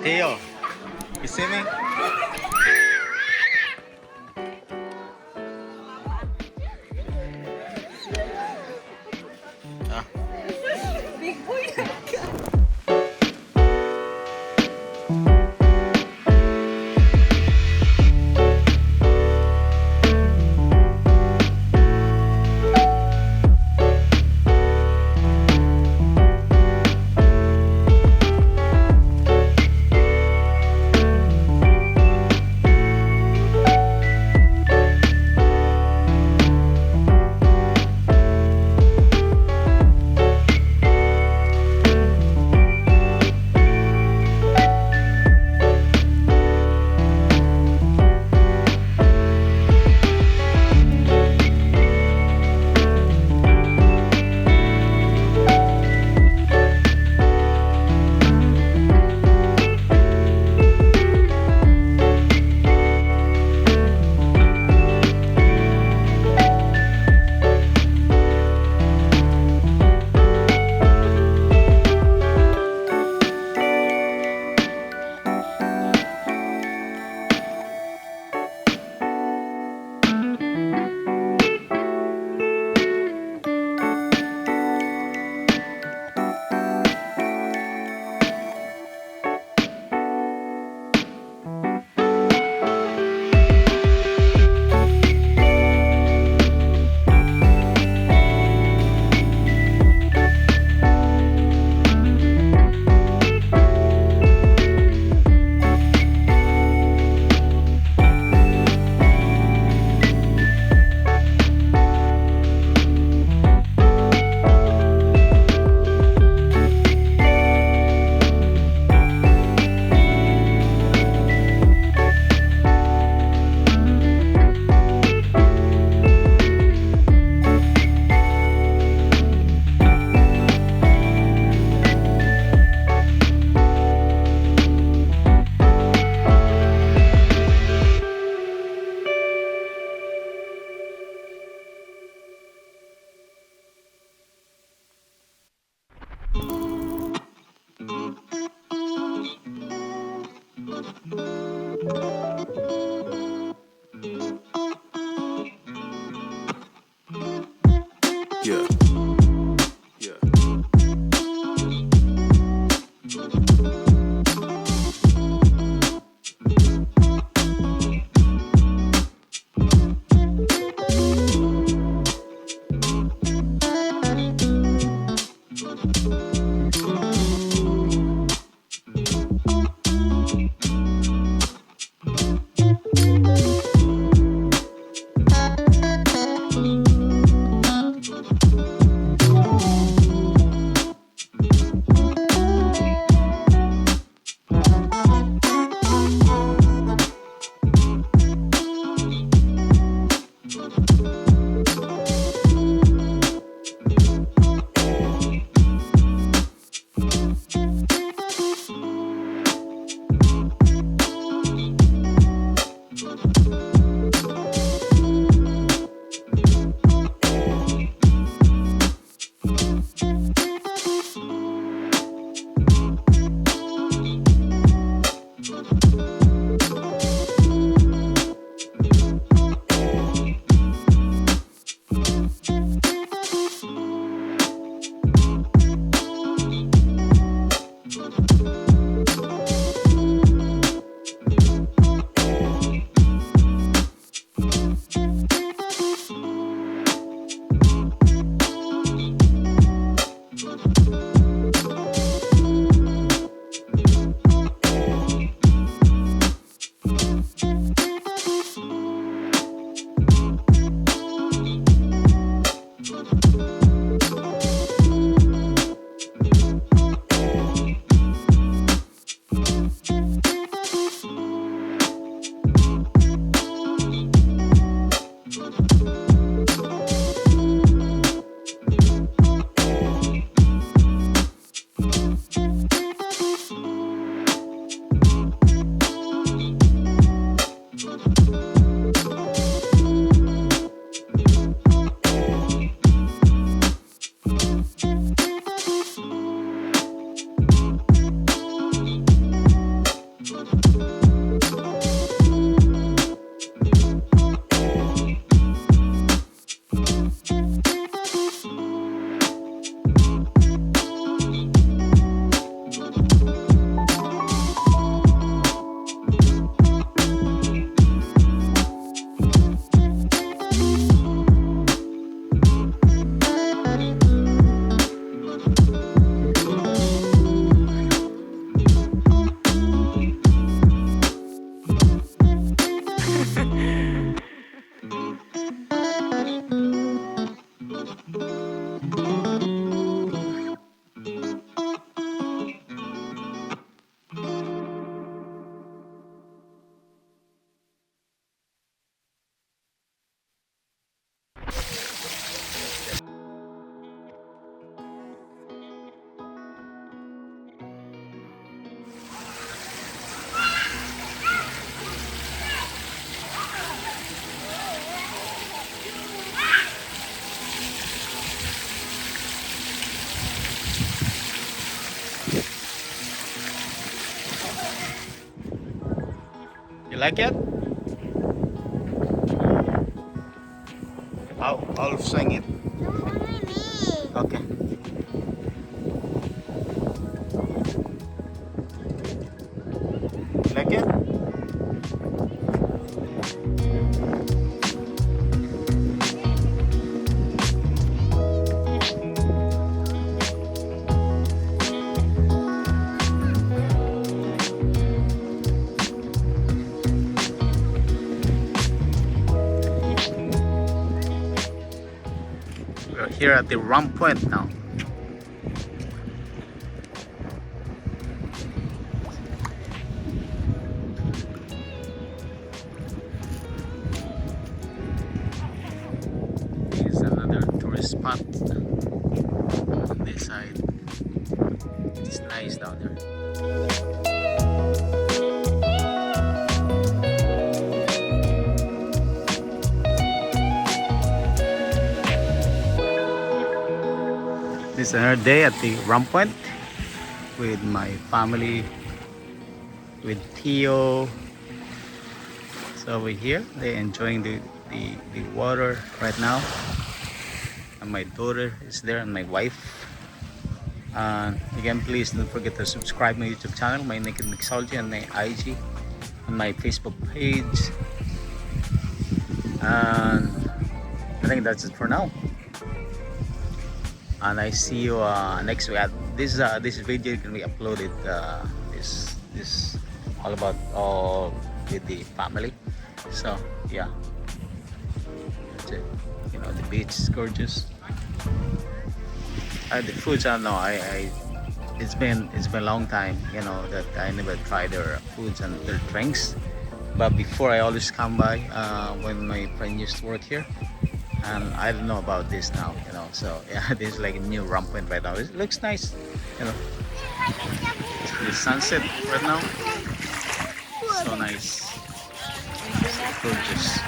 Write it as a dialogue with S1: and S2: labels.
S1: Theo, you see me? Ah.
S2: Big boy.
S3: Yeah. Yeah.
S1: You like it? I'll swing it. Okay. You like it? We're here at the Rum Point now. Here's another tourist spot on this side. It's nice down there. This is another day at the Rum Point with my family, with Theo. So over here, they're enjoying the water right now. And my daughter is there and my wife. Again, please don't forget to subscribe my YouTube channel, my Naked Mixology, and my IG, and my Facebook page. And I think that's it for now. And I see you next week. This video can be uploaded. This all about all with the family. So yeah, that's it. You know, the beach is gorgeous. The foods, I don't know. It's been a long time, you know, that I never tried their foods and their drinks. But before, I always come by when my friend used to work here. And I don't know about this now, you know. So yeah, this is like a new Rum Point right now. It looks nice, you know. The sunset right now, so nice, gorgeous.